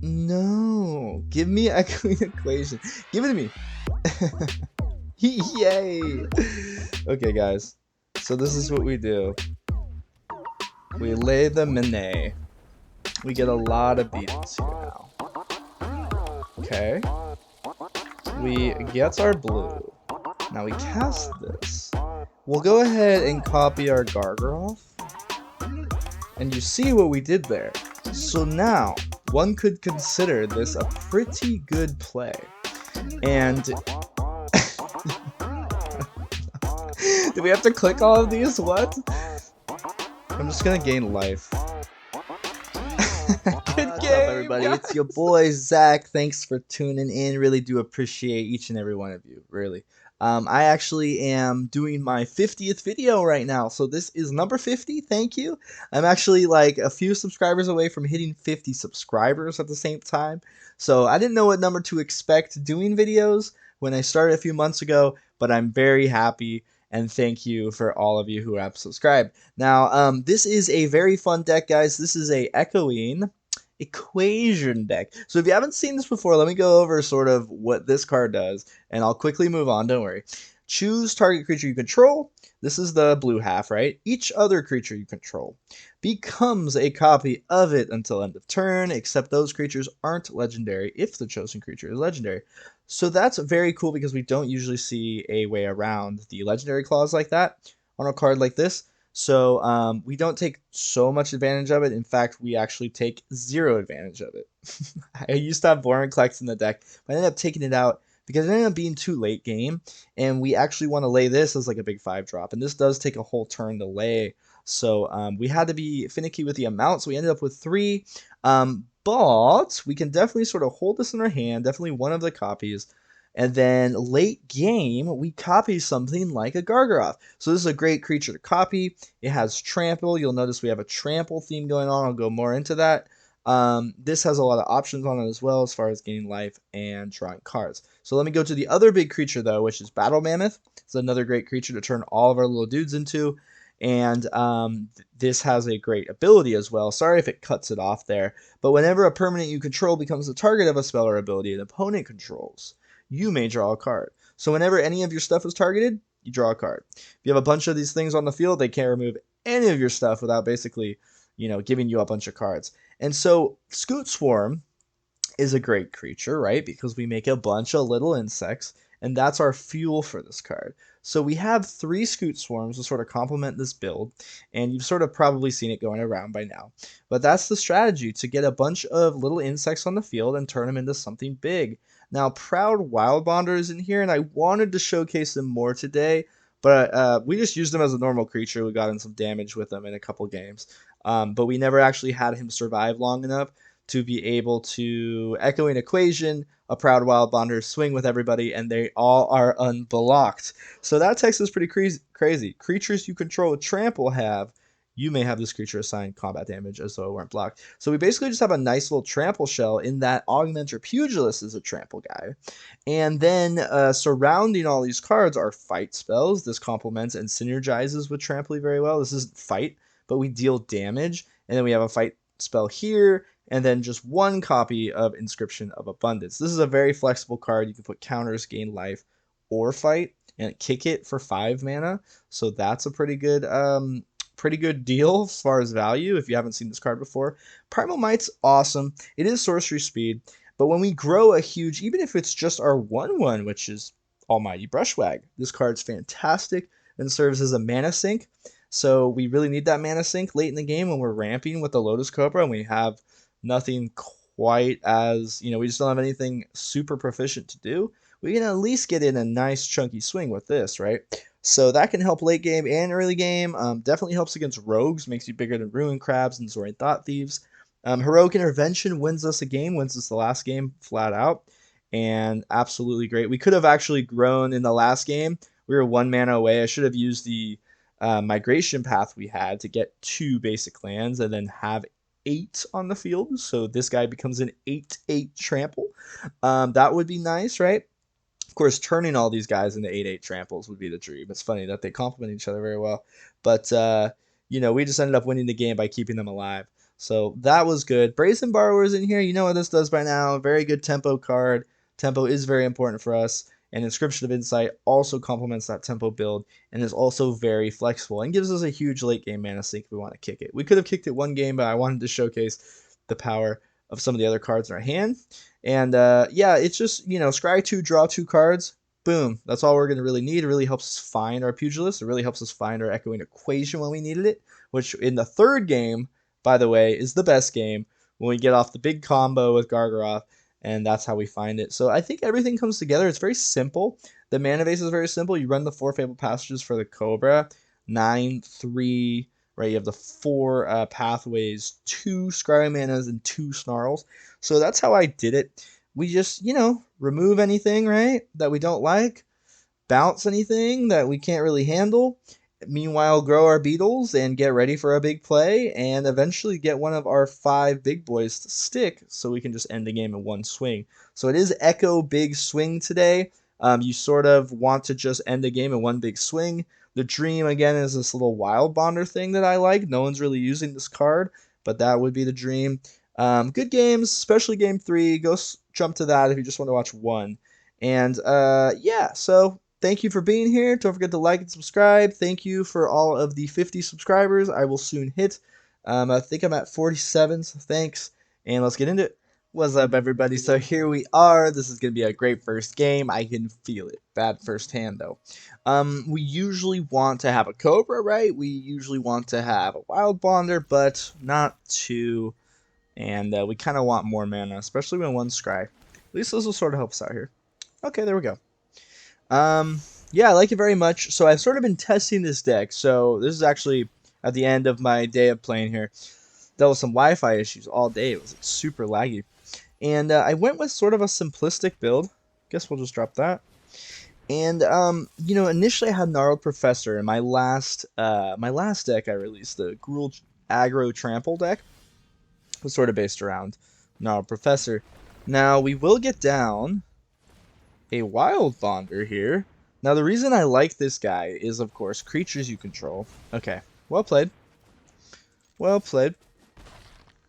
No, give me Echoing Equation. Give it to me. Yay! Okay, guys. So this is what we do. We lay the Mene. We get a lot of beatings here now. Okay. We get our blue. Now we cast this. We'll go ahead and copy our Gargaroth. And you see what we did there. So now, one could consider this a pretty good play. And do we have to click all of these? What? I'm just gonna gain life. Good What's game, up, everybody? guys. It's your boy Zach. Thanks for tuning in. Really do appreciate each and every one of you. Really. I actually am doing my 50th video right now, so this is number 50. Thank you. I'm actually like a few subscribers away from hitting 50 subscribers at the same time. So I didn't know what number to expect doing videos when I started a few months ago, but I'm very happy. And thank you for all of you who have subscribed. Now, this is a very fun deck, guys. This is a Echoing Equation deck. So if you haven't seen this before, let me go over sort of what this card does, and I'll quickly move on, don't worry. Choose target creature you control. This is the blue half, right? Each other creature you control becomes a copy of it until end of turn, except those creatures aren't legendary if the chosen creature is legendary. So that's very cool because we don't usually see a way around the legendary clause like that on a card like this. So we don't take so much advantage of it. In fact, we actually take 0 advantage of it. I used to have Boring Collect in the deck, but I ended up taking it out because it ended up being too late game, and we actually want to lay this as like a big 5-drop, and this does take a whole turn to lay. So we had to be finicky with the amount, so we ended up with 3. But we can definitely sort of hold this in our hand, definitely one of the copies. And then late game, we copy something like a Gargaroth. So this is a great creature to copy. It has Trample. You'll notice we have a Trample theme going on. I'll go more into that. This has a lot of options on it as well as far as gaining life and drawing cards. So let me go to the other big creature, though, which is Battle Mammoth. It's another great creature to turn all of our little dudes into. And this has a great ability as well. Sorry if it cuts it off there. But whenever a permanent you control becomes the target of a spell or ability an opponent controls, you may draw a card. So whenever any of your stuff is targeted, you draw a card. If you have a bunch of these things on the field, they can't remove any of your stuff without basically, giving you a bunch of cards. And so Scute Swarm is a great creature, right? Because we make a bunch of little insects, and that's our fuel for this card. So we have 3 Scute Swarms to sort of complement this build, and you've sort of probably seen it going around by now. But that's the strategy, to get a bunch of little insects on the field and turn them into something big. Now, Proud Wildbonder is in here, and I wanted to showcase them more today, but we just used him as a normal creature. We got in some damage with him in a couple games, but we never actually had him survive long enough to be able to Echoing Equation, a Proud Wildbonder, swing with everybody, and they all are unblocked. So that text is pretty crazy. Creatures you control Trample have, you may have this creature assign combat damage as though it weren't blocked. So we basically just have a nice little Trample shell in that Augmenter Pugilist is a Trample guy. And then surrounding all these cards are fight spells. This complements and synergizes with Trample very well. This isn't fight, but we deal damage. And then we have a fight spell here, and then just 1 copy of Inscription of Abundance. This is a very flexible card. You can put counters, gain life, or fight, and kick it for 5 mana. So that's a pretty good deal as far as value if you haven't seen this card before. Primal Might's awesome. It is sorcery speed, but when we grow a huge, even if it's just our 1/1, which is Almighty Brushwagg, this card's fantastic and serves as a mana sink. So we really need that mana sink late in the game when we're ramping with the Lotus Cobra and we have nothing quite as, we just don't have anything super proficient to do. We can at least get in a nice chunky swing with this, right? So that can help late game and early game. Definitely helps against rogues, makes you bigger than Ruin Crabs and Zorian Thought Thieves. Heroic Intervention wins us a game, wins us the last game flat out, and absolutely great. We could have actually grown in the last game. We were 1 mana away. I should have used the migration path we had to get 2 basic lands and then have 8 on the field. So this guy becomes an 8/8 Trample. That would be nice, right? Of course, turning all these guys into 8/8 Tramples would be the dream. It's funny that they complement each other very well. But, we just ended up winning the game by keeping them alive. So that was good. Brazen Borrower's in here. You know what this does by now. Very good tempo card. Tempo is very important for us. And Inscription of Insight also complements that tempo build and is also very flexible and gives us a huge late game mana sink if we want to kick it. We could have kicked it one game, but I wanted to showcase the power of some of the other cards in our hand. And yeah, it's just, you know, scry 2, draw 2 cards. Boom. That's all we're going to really need. It really helps us find our Pugilist. It really helps us find our Echoing Equation when we needed it, which in the third game, by the way, is the best game when we get off the big combo with Gargaroth, and that's how we find it. So I think everything comes together. It's very simple. The mana base is very simple. You run the 4 Fabled Passages for the Cobra, 9, 3, right? You have the 4 pathways, 2 Scry Manas, and 2 Snarls. So that's how I did it. We just, you know, remove anything, right, that we don't like, bounce anything that we can't really handle, meanwhile grow our beetles and get ready for a big play, and eventually get one of our 5 big boys to stick so we can just end the game in one swing. So it is Echo Big Swing today. You sort of want to just end the game in one big swing. The dream, again, is this little Wild Bonder thing that I like. No one's really using this card, but that would be the dream. Good games, especially game 3. Go jump to that if you just want to watch one. And yeah, so thank you for being here. Don't forget to like and subscribe. Thank you for all of the 50 subscribers I will soon hit. I think I'm at 47, so thanks. And let's get into it. What's up, everybody? So here we are. This is going to be a great first game. I can feel it. Bad first hand, though. We usually want to have a Cobra, right? We usually want to have a Wild Bonder, but not two. And we kind of want more mana, especially when one Scry. At least this will sort of help us out here. Okay, there we go. Yeah, I like it very much. So I've sort of been testing this deck. So this is actually at the end of my day of playing here. Dealt with some Wi-Fi issues all day. It was super laggy. And I went with sort of a simplistic build. Guess we'll just drop that. And you know, initially I had Gnarled Professor in my last deck I released, the Gruul Aggro Trample deck. It was sort of based around Gnarled Professor. Now we will get down a Wild Bonder here. Now the reason I like this guy is, of course, creatures you control. Okay, well played. Well played.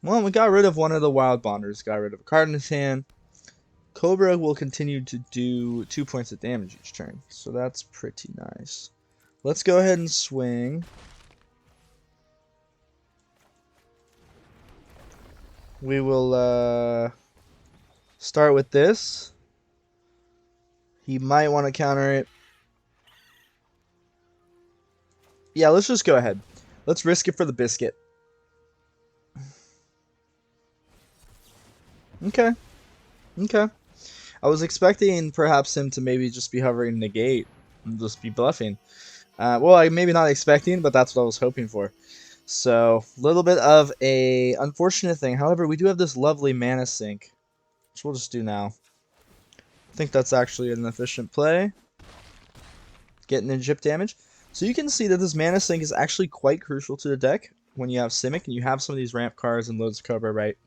Well, we got rid of one of the Wild Bonders. Got rid of a card in his hand. Cobra will continue to do 2 points of damage each turn. So that's pretty nice. Let's go ahead and swing. We will start with this. He might want to counter it. Yeah, let's just go ahead. Let's risk it for the biscuit. Okay. Okay. I was expecting perhaps him to maybe just be hovering negate and just be bluffing. Well, maybe not expecting, but that's what I was hoping for. So, a little bit of a unfortunate thing. However, we do have this lovely mana sink, which we'll just do now. I think that's actually an efficient play. Getting in chip damage. So you can see that this mana sink is actually quite crucial to the deck when you have Simic and you have some of these ramp cards and loads of Cobra, right?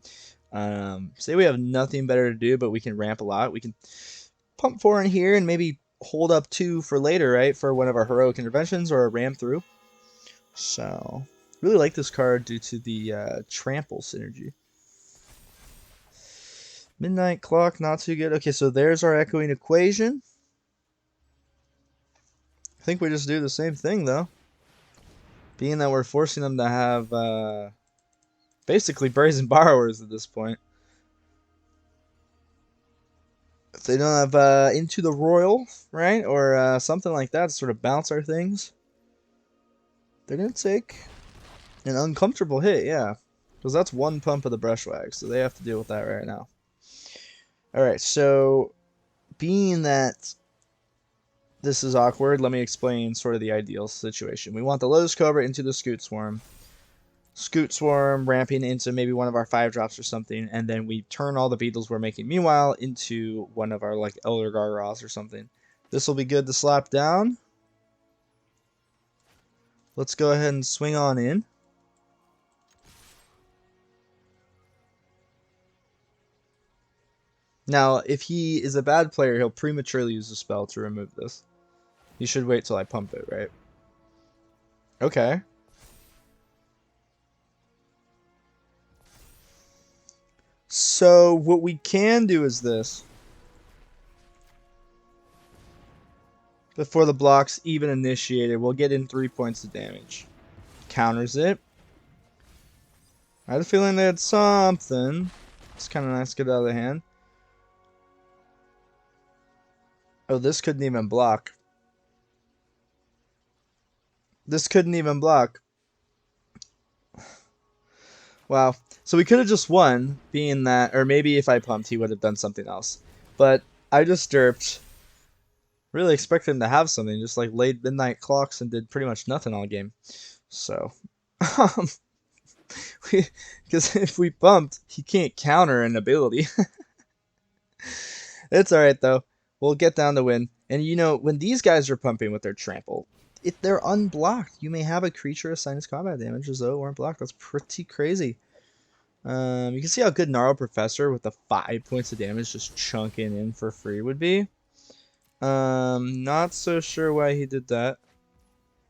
Say we have nothing better to do, but we can ramp a lot. We can pump 4 in here and maybe hold up 2 for later, right? For one of our heroic interventions or a ram through. So, really like this card due to the Trample synergy. Midnight Clock, not too good. Okay, so there's our Echoing Equation. I think we just do the same thing, though. Being that we're forcing them to have basically Brazen Borrowers at this point. If they don't have Into the Royal, right? Or something like that to sort of bounce our things, they're going to take an uncomfortable hit, yeah. Because that's 1 pump of the Brushwagg, so they have to deal with that right now. Alright, so being that this is awkward, let me explain sort of the ideal situation. We want the Lotus Cobra into the Scute Swarm. Scute Swarm ramping into maybe one of our 5-drops or something, and then we turn all the beetles we're making meanwhile into one of our like Elder Gargaroths or something. This will be good to slap down. Let's go ahead and swing on in. Now, if he is a bad player, he'll prematurely use a spell to remove this. You should wait till I pump it, right? Okay. So what we can do is this. Before the block's even initiated, we'll get in 3 points of damage. Counters it. I had a feeling they had something. It's kind of nice to get out of the hand. Oh, this couldn't even block. This couldn't even block. Wow. So we could have just won, being that, or maybe if I pumped, he would have done something else. But I just derped. Really expected him to have something, just like laid midnight clocks and did pretty much nothing all game. So, because if we bumped, he can't counter an ability. It's alright though. We'll get down to win. And you know, when these guys are pumping with their trample, if they're unblocked, you may have a creature assign its combat damage as though it weren't blocked. That's pretty crazy. You can see how good Gnarl Professor with the 5 points of damage just chunking in for free would be. Not so sure why he did that.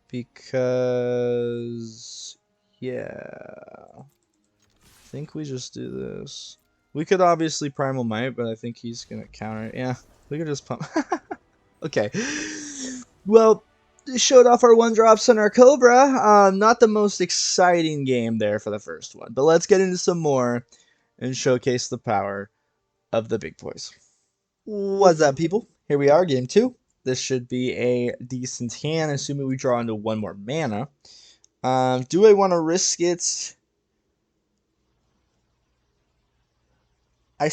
Because, yeah. I think we just do this. We could obviously Primal Might, but I think he's going to counter it. Yeah, we could just pump. Okay. Well, showed off our 1-drops on our Cobra. Not the most exciting game there for the first one. But let's get into some more and showcase the power of the big boys. What's up, people? Here we are, game 2. This should be a decent hand, assuming we draw into 1 more mana. Do I want to risk it? I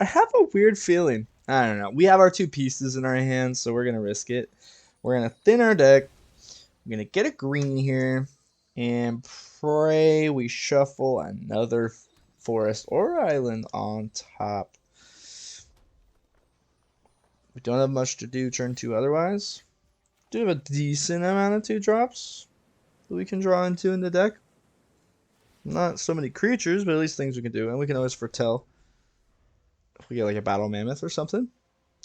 have a weird feeling. I don't know. We have our 2 pieces in our hands, so we're going to risk it. We're going to thin our deck. I'm going to get a green here. And pray we shuffle another forest or island on top. We don't have much to do turn 2 otherwise. Do have a decent amount of 2-drops that we can draw into in the deck. Not so many creatures, but at least things we can do. And we can always foretell. If we get like a Battle Mammoth or something.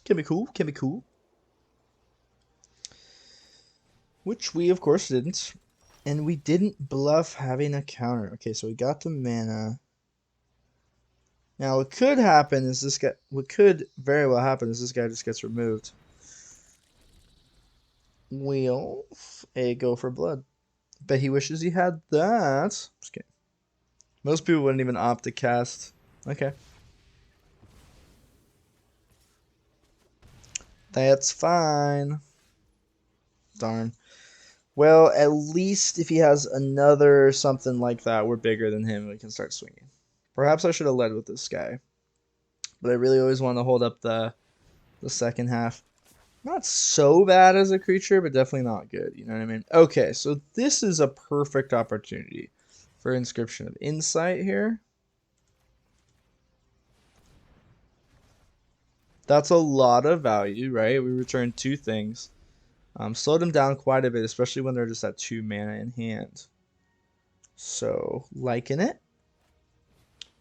Can be cool, can be cool. Which we, of course, didn't. And we didn't bluff having a counter. Okay, so we got the mana. Now, what could happen is this guy... What could very well happen is this guy just gets removed. We'll go for blood. Bet he wishes he had that. Just kidding. Most people wouldn't even opt to cast. Okay. That's fine. Darn. Well, at least if he has another something like that, we're bigger than him and we can start swinging. Perhaps I should have led with this guy. But I really always want to hold up the second half. Not so bad as a creature, but definitely not good. You know what I mean? Okay, so this is a perfect opportunity for Inscription of Insight here. That's a lot of value, right? We return 2 things. Slowed them down quite a bit, especially when they're just at 2 mana in hand. So, liking it.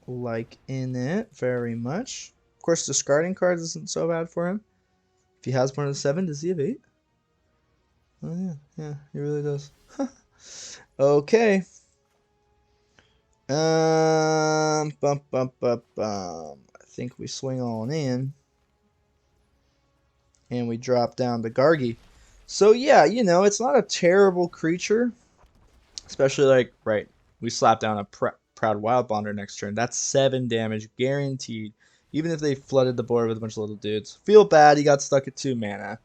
Liking it very much. Of course, discarding cards isn't so bad for him. If he has more than 7, does he have 8? Oh, yeah, he really does. Okay. I think we swing on in. And we drop down the Gargi. So yeah, you know, it's not a terrible creature. Especially like, right, we slap down a Proud Wildbonder next turn. That's 7 damage guaranteed. Even if they flooded the board with a bunch of little dudes. Feel bad he got stuck at 2 mana.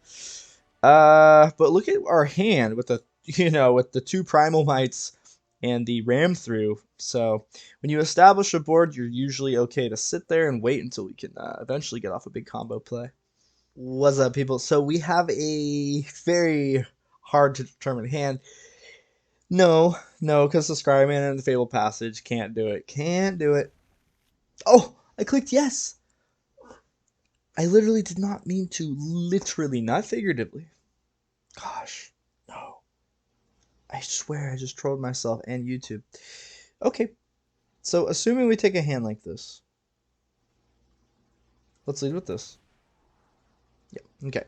But look at our hand with the, you know, with the 2 Primal Mites and the Ram Through. So when you establish a board, you're usually okay to sit there and wait until we can eventually get off a big combo play. What's up, people? So we have a very hard to determine hand. No, because the Scryman and the Fabled Passage can't do it. Can't do it. Oh, I clicked yes. I literally did not mean to. Literally, not figuratively. Gosh, no. I swear I just trolled myself and YouTube. Okay, so assuming we take a hand like this. Let's lead with this. Yeah, okay.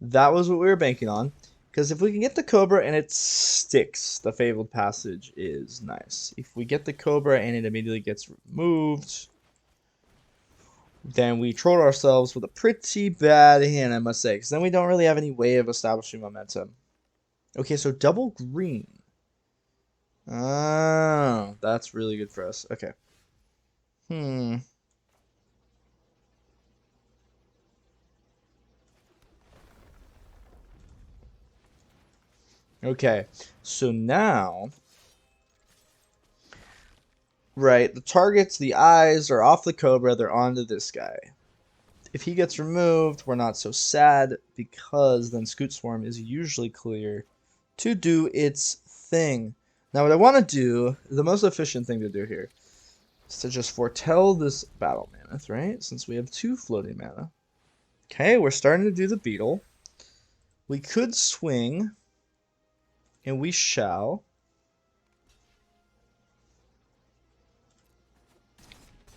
That was what we were banking on. Because if we can get the Cobra and it sticks, the Fabled Passage is nice. If we get the Cobra and it immediately gets removed, then we trolled ourselves with a pretty bad hand, I must say, because then we don't really have any way of establishing momentum. Okay, so double green. Oh, that's really good for us. Okay. Okay, so now, right, the targets, the eyes are off the Cobra, they're onto this guy. If he gets removed, we're not so sad, because then Scute Swarm is usually clear to do its thing. Now what I want to do, the most efficient thing to do here, is to just foretell this Battle Mammoth, right? Since we have 2 floating mana. Okay, we're starting to do the beetle. We could swing, and we shall.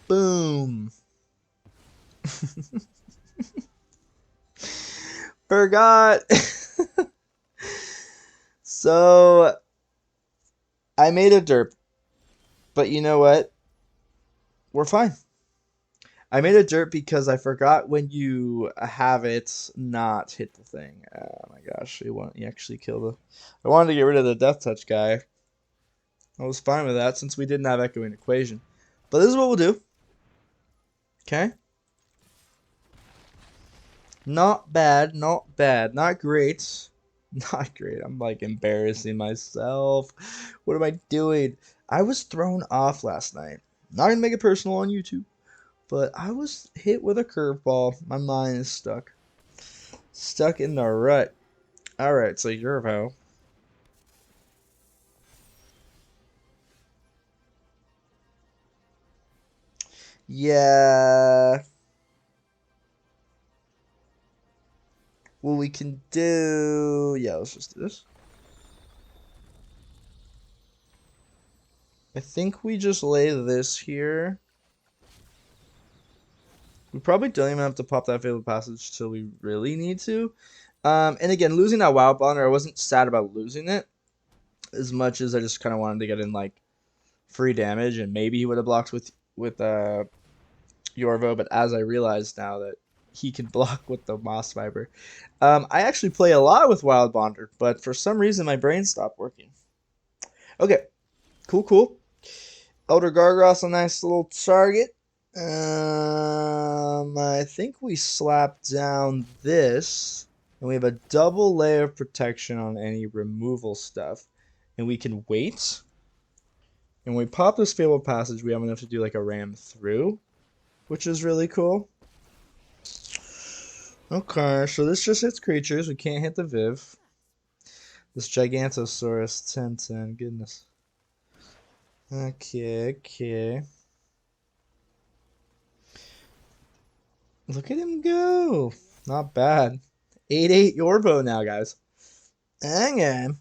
Boom. Forgot. So, I made a derp. But you know what? We're fine. I made a derp because I forgot when you have it not hit the thing. Oh my gosh, you actually kill the... I wanted to get rid of the Death Touch guy. I was fine with that since we didn't have Echoing Equation. But this is what we'll do. Okay? Not bad, not bad. Not great. Not great. I'm like embarrassing myself. What am I doing? I was thrown off last night. Not gonna make it personal on YouTube, but I was hit with a curveball. My mind is stuck. Stuck in the rut. Alright, so Yervo. Yeah. What we can do... Yeah, let's just do this. I think we just lay this here. We probably don't even have to pop that Fatal Passage till we really need to. And again, losing that Wild Bonder, I wasn't sad about losing it as much as I just kind of wanted to get in like free damage, and maybe he would have blocked with Yorvo, but as I realized now that he can block with the Moss Fiber. I actually play a lot with Wild Bonder, but for some reason my brain stopped working. Okay, cool. Elder Gargaroth's a nice little target. I think we slap down this, and we have a double layer of protection on any removal stuff, and we can wait. And when we pop this Fabled Passage, we have enough to do like a ram through, which is really cool. Okay, so this just hits creatures. We can't hit the Viv. This Gigantosaurus 10/10, goodness. Okay. Look at him go. Not bad. 8/8 Yorvo now, guys. Hang on.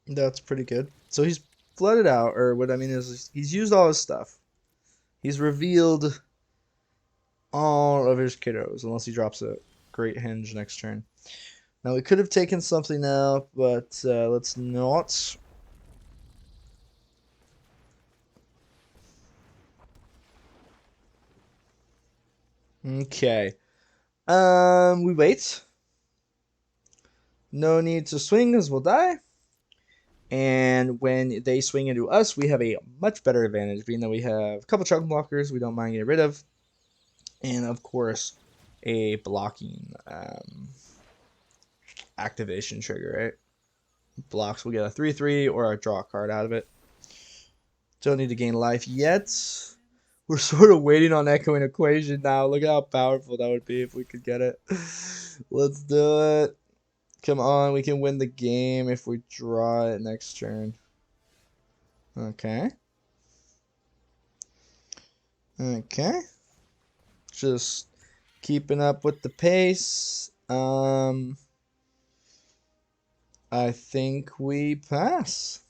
That's pretty good. So he's flooded out, or what I mean is he's used all his stuff. He's revealed all of his kiddos, unless he drops a Great Henge next turn. Now we could have taken something out, but let's not. Okay. We wait. No need to swing, as we'll die. And when they swing into us, we have a much better advantage, being that we have a couple chunk blockers we don't mind getting rid of. And of course, a blocking activation trigger, right? Blocks, we'll get a 3/3 or a draw card out of it. Don't need to gain life yet. We're sort of waiting on Echoing Equation now. Look at how powerful that would be if we could get it. Let's do it. Come on, we can win the game if we draw it next turn. Okay. Just keeping up with the pace. I think we pass.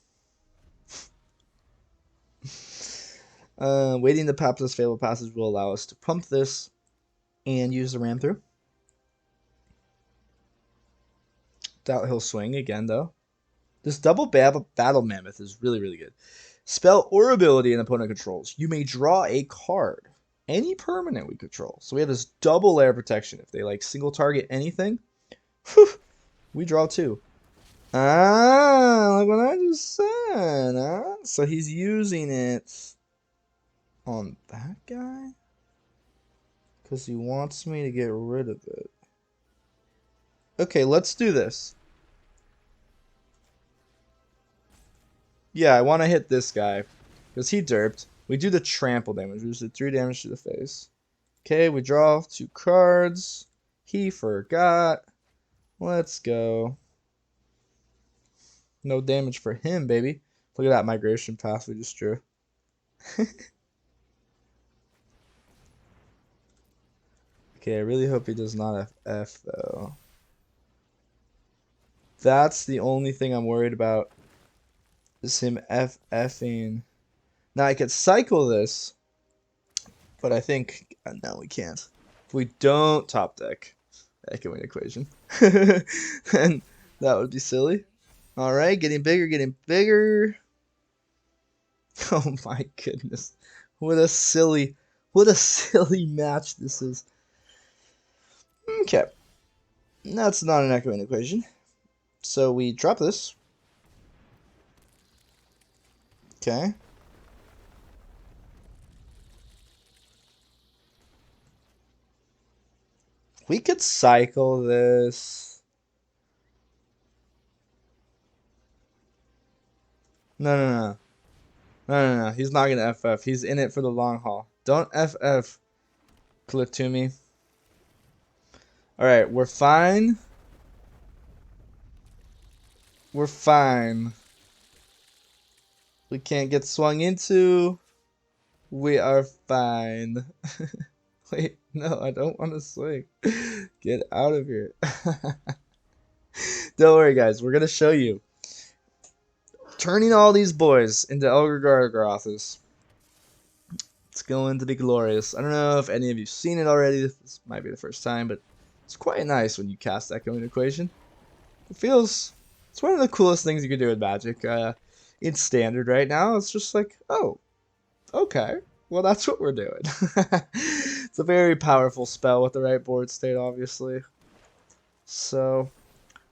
Waiting to pop this Fabled Passage will allow us to pump this and use the ram through. Doubt he'll swing again, though. This double Battle Mammoth is really good. Spell or ability an opponent controls. You may draw a card any permanent we control. So we have this double air protection. If they like single target anything, whew, we draw 2. Ah, like what I just said. Huh? So he's using it on that guy because he wants me to get rid of it. Okay, let's do this. Yeah, I want to hit this guy because he derped. We do the trample damage. We just did 3 damage to the face. Okay, we draw 2 cards. He forgot. Let's go. No damage for him, baby. Look at that migration path we just drew. Okay, I really hope he does not FF, though. That's the only thing I'm worried about. Is him FFing. Now, I could cycle this, but I think... no, we can't. If we don't top deck Echoing Equation, then that would be silly. Alright, getting bigger, getting bigger. Oh my goodness. What a silly match this is. Okay. That's not an Echoing Equation. So we drop this. Okay. We could cycle this. No. He's not gonna FF. He's in it for the long haul. Don't FF. Click to me. Alright, we're fine. We're fine. We can't get swung into. We are fine. Wait, no, I don't want to swing. Get out of here. Don't worry, guys. We're going to show you. Turning all these boys into Elder Gargaroths. It's going to be glorious. I don't know if any of you have seen it already. This might be the first time, but it's quite nice when you cast Echoing Equation. It feels... It's one of the coolest things you can do with Magic. In Standard right now, it's just like, oh, okay. Well, that's what we're doing. It's a very powerful spell with the right board state, obviously. So,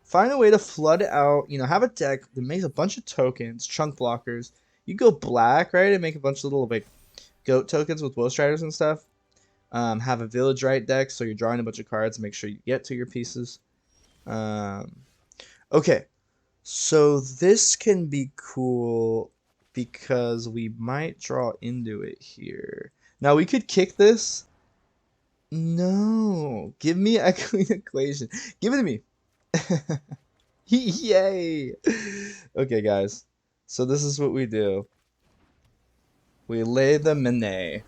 find a way to flood out, have a deck that makes a bunch of tokens, chunk blockers. You go black, right, and make a bunch of little, like, goat tokens with Woe Striders and stuff. Have a Village Right deck, so you're drawing a bunch of cards, make sure you get to your pieces. Okay, so this can be cool because we might draw into it here. Now, we could kick this. No. Give me Echoing Equation. Give it to me. Yay. Okay, guys. So this is what we do. We lay the Mene.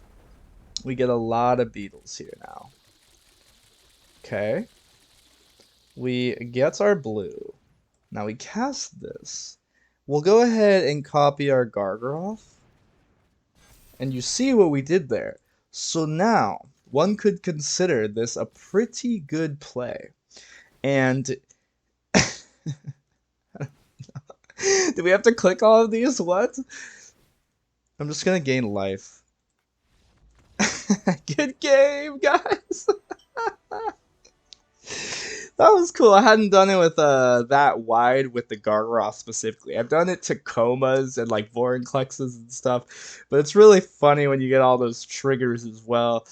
We get a lot of beetles here now. Okay. We get our blue. Now we cast this. We'll go ahead and copy our Gargaroth. And you see what we did there. So now, one could consider this a pretty good play. And... do we have to click all of these? What? I'm just gonna gain life. Good game, guys! That was cool. I hadn't done it with that wide with the Gargaroth specifically. I've done it to Comas and like Vorinclexes and stuff, but it's really funny when you get all those triggers as well.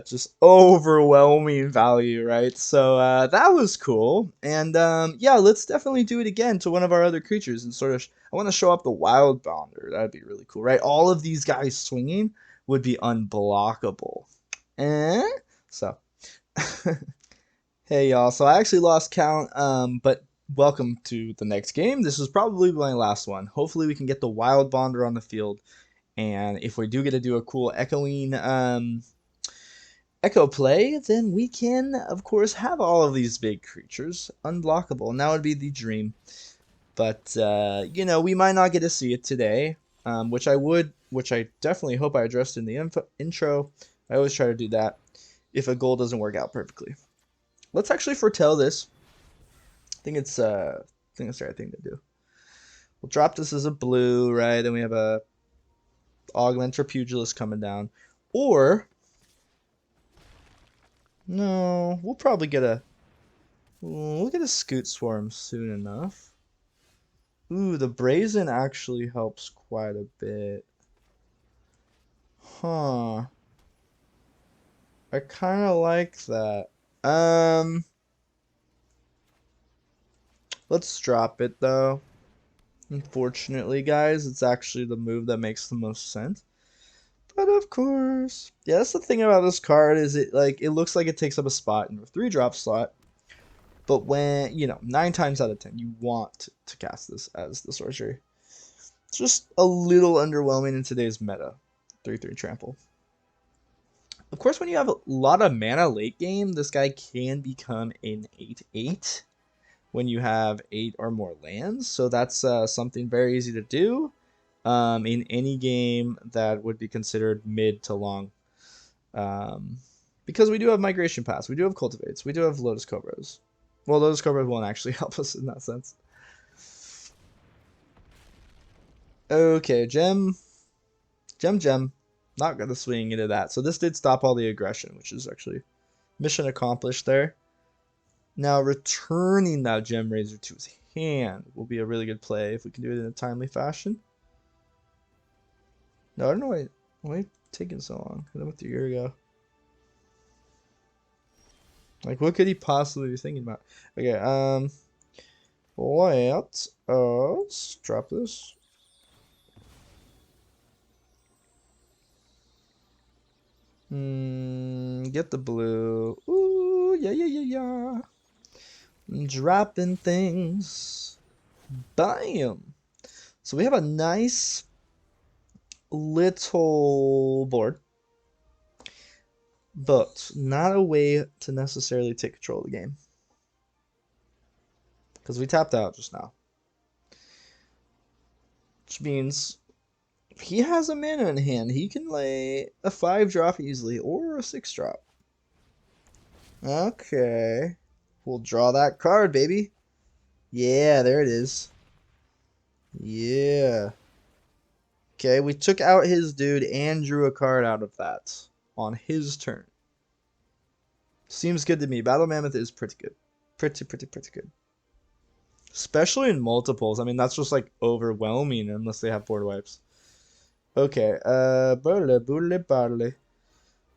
Just overwhelming value, right? So that was cool, and yeah, let's definitely do it again to one of our other creatures and sort of. I want to show up the Wild Bounder. That'd be really cool, right? All of these guys swinging would be unblockable. So. Hey y'all, so I actually lost count, but welcome to the next game. This is probably my last one. Hopefully we can get the Wild Bonder on the field, and if we do get to do a cool echoing echo play, then we can, of course, have all of these big creatures unblockable, and that would be the dream. But, we might not get to see it today, which I definitely hope I addressed in the intro. I always try to do that if a goal doesn't work out perfectly. Let's actually foretell this. I think it's the right thing to do. We'll drop this as a blue, right? Then we have a Augmenter Pugilist coming down. Or No, we'll probably get a... We'll get a Scute Swarm soon enough. Ooh, the Brazen actually helps quite a bit. Huh. I kind of like that. Let's drop it though. Unfortunately, guys, it's actually the move that makes the most sense. But of course, yeah, that's the thing about this card is it looks like it takes up a spot in your 3-drop slot. But when, 9 times out of 10, you want to cast this as the sorcery. It's just a little underwhelming in today's meta. 3/3 trample. Of course, when you have a lot of mana late game, this guy can become an 8/8 when you have 8 or more lands. So that's something very easy to do in any game that would be considered mid to long. Because we do have Migration Pass, we do have Cultivates, we do have Lotus Cobras. Well, Lotus Cobras won't actually help us in that sense. Okay, Gem. Not gonna swing into that. So this did stop all the aggression, which is actually mission accomplished there. Now returning that Gem Razor to his hand will be a really good play if we can do it in a timely fashion. No, I don't know why it's taking so long. Hit him with the Urgo. Like, what could he possibly be thinking about? Okay, let's drop this. Get the blue. Ooh, yeah. Dropping things. Bam! So we have a nice little board, but not a way to necessarily take control of the game. Because we tapped out just now. Which means if he has a mana in hand, he can lay a 5-drop easily or a 6-drop. Okay. We'll draw that card, baby. Yeah, there it is. Yeah. Okay, we took out his dude and drew a card out of that on his turn. Seems good to me. Battle Mammoth is pretty good. Pretty good. Especially in multiples. I mean, that's just like overwhelming unless they have board wipes. Okay, barley.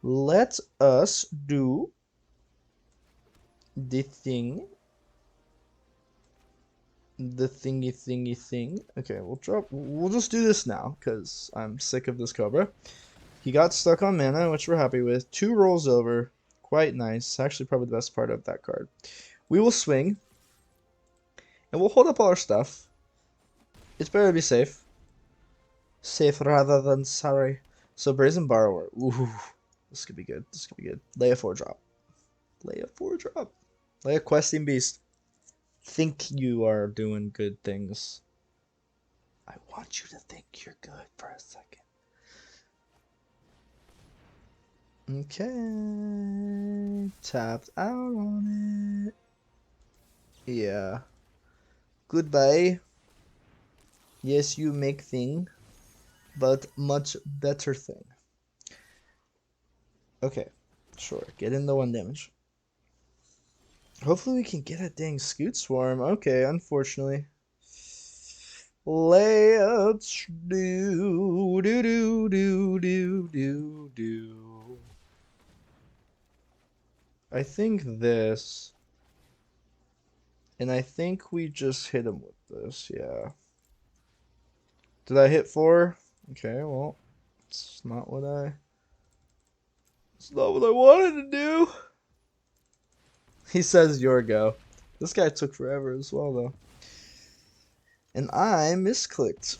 Let us do the thing. The thingy thing. Okay, we'll just do this now because I'm sick of this Cobra. He got stuck on mana, which we're happy with. 2 rolls over. Quite nice. Actually, probably the best part of that card. We will swing. And we'll hold up all our stuff. It's better to be safe. Safe rather than sorry. So, Brazen Borrower. Ooh. This could be good. Lay a 4-drop. Lay a Questing Beast. Think you are doing good things. I want you to think you're good for a second. Okay. Tapped out on it. Yeah. Goodbye. Yes, you make thing, but much better thing. Okay. Sure. Get in the 1 damage. Hopefully we can get a dang Scute Swarm. Okay, unfortunately. Let's do. I think this. And I think we just hit him with this, yeah. Did I hit 4? Okay, well, it's not what I wanted to do. He says your go. This guy took forever as well, though. And I misclicked.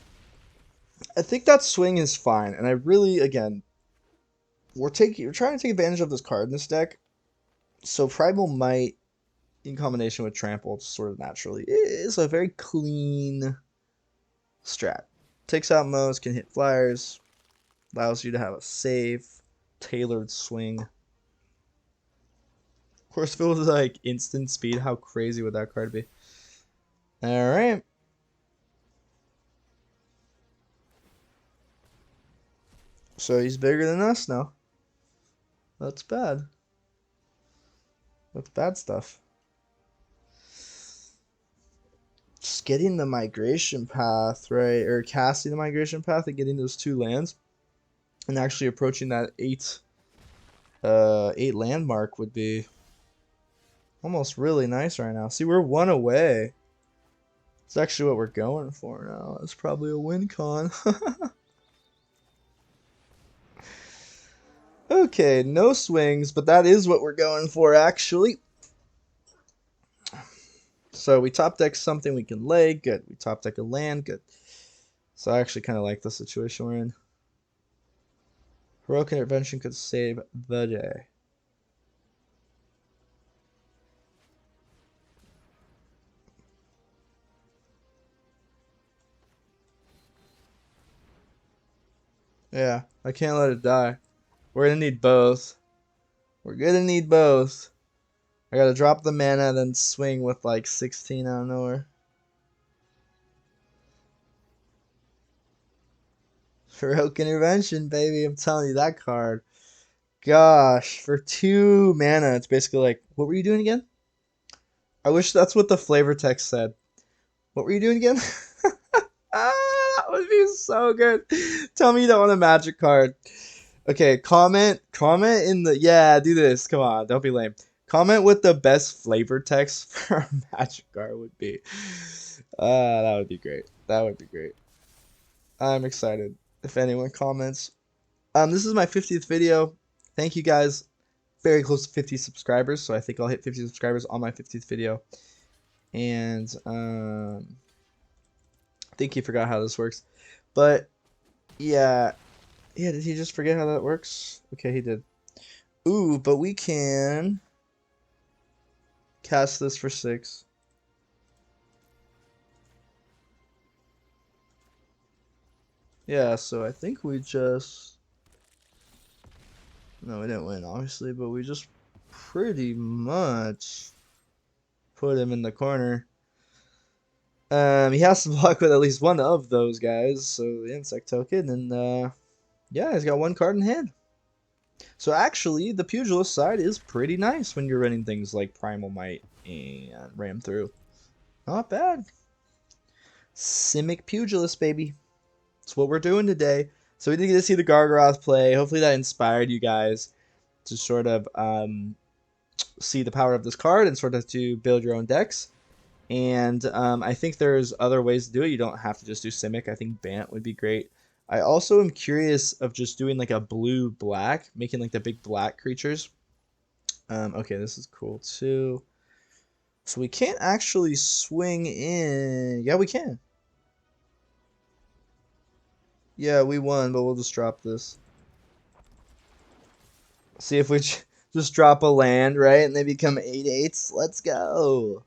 I think that swing is fine. And I really, again, we're trying to take advantage of this card in this deck. So Primal Might, in combination with Trample, just sort of naturally, is a very clean strat. Takes out most, can hit flyers, allows you to have a safe, tailored swing. Of course, if it was like instant speed, how crazy would that card be? Alright. So he's bigger than us now. That's bad. with bad stuff. Just getting the migration path, right? Or casting the migration path and getting those 2 lands. And actually approaching that 8 landmark would be almost really nice right now. See, we're 1 away. It's actually what we're going for now. It's probably a win con. Okay, no swings, but that is what we're going for, actually. So we top deck something we can lay, good. We top deck a land, good. So I actually kind of like the situation we're in. Heroic Intervention could save the day. Yeah, I can't let it die. We're gonna need both. We're gonna need both. I gotta drop the mana, then swing with like 16 out of nowhere. Heroic Intervention, baby. I'm telling you, that card. Gosh, for 2 mana, it's basically like, what were you doing again? I wish that's what the flavor text said. What were you doing again? That would be so good. Tell me you don't want a magic card. Okay, comment in the, yeah, do this. Come on, don't be lame. Comment what the best flavor text for a magic card would be. That would be great. That would be great. I'm excited if anyone comments. This is my 50th video. Thank you guys. Very close to 50 subscribers, so I think I'll hit 50 subscribers on my 50th video. And I think he forgot how this works. But yeah, did he just forget how that works? Okay, he did. Ooh, but we can cast this for 6. Yeah, so I think we just... No, we didn't win, obviously, but we just pretty much put him in the corner. He has to block with at least one of those guys, so the Insect Token, and yeah, he's got 1 card in hand. So actually, the Pugilist side is pretty nice when you're running things like Primal Might and Ram Through. Not bad. Simic Pugilist, baby. That's what we're doing today. So we did get to see the Gargaroth play. Hopefully that inspired you guys to sort of see the power of this card and sort of to build your own decks. And I think there's other ways to do it. You don't have to just do Simic. I think Bant would be great. I also am curious of just doing like a blue-black, making like the big black creatures. Okay, this is cool too. So we can't actually swing in. Yeah, we can. Yeah, we won, but we'll just drop this. See if we just drop a land, right? And they become 8/8s. Let's go.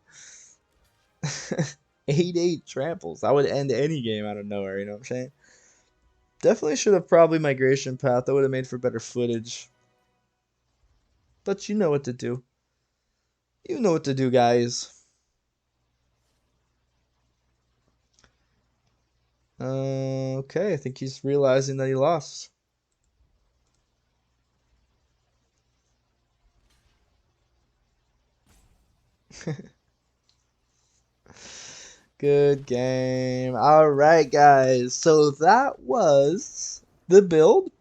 8/8 tramples. That would end any game out of nowhere, you know what I'm saying? Definitely should have probably migration path. That would have made for better footage. But you know what to do. You know what to do, guys. Okay, I think he's realizing that he lost. Good game. All right, guys. So that was the build.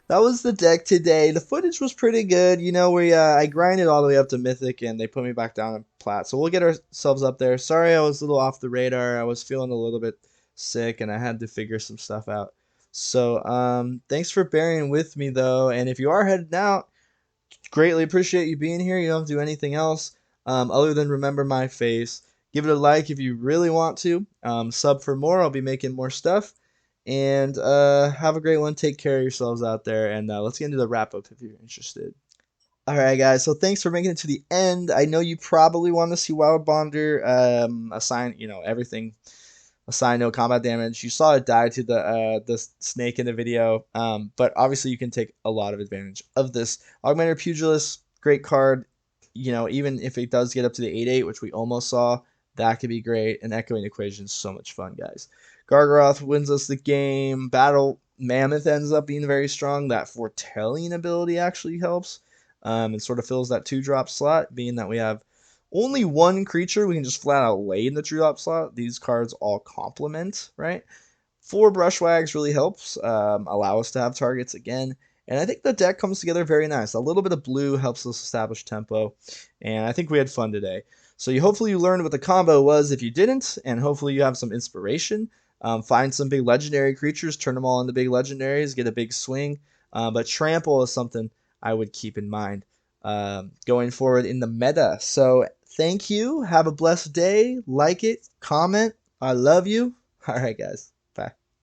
That was the deck today. The footage was pretty good. You know, I grinded all the way up to Mythic, and they put me back down in Plat. So we'll get ourselves up there. Sorry I was a little off the radar. I was feeling a little bit sick, and I had to figure some stuff out. So thanks for bearing with me, though. And if you are heading out, greatly appreciate you being here. You don't have to do anything else other than remember my face. Give it a like if you really want to. Sub for more. I'll be making more stuff. And have a great one. Take care of yourselves out there. And let's get into the wrap-up if you're interested. Alright, guys. So thanks for making it to the end. I know you probably want to see Wild Bonder assign, everything. Assign no combat damage. You saw it die to the snake in the video. But obviously you can take a lot of advantage of this. Augmenter Pugilist, great card. Even if it does get up to the 8/8, which we almost saw, that could be great. And Echoing Equation is so much fun, guys. Gargaroth wins us the game. Battle Mammoth ends up being very strong. That foretelling ability actually helps. and sort of fills that 2-drop slot, being that we have only one creature we can just flat out lay in the 2-drop slot. These cards all complement, right? 4 Brushwaggs really helps allow us to have targets again. And I think the deck comes together very nice. A little bit of blue helps us establish tempo. And I think we had fun today. So hopefully you learned what the combo was if you didn't. And hopefully you have some inspiration. Find some big legendary creatures. Turn them all into big legendaries. Get a big swing. But Trample is something I would keep in mind going forward in the meta. So thank you. Have a blessed day. Like it. Comment. I love you. All right, guys.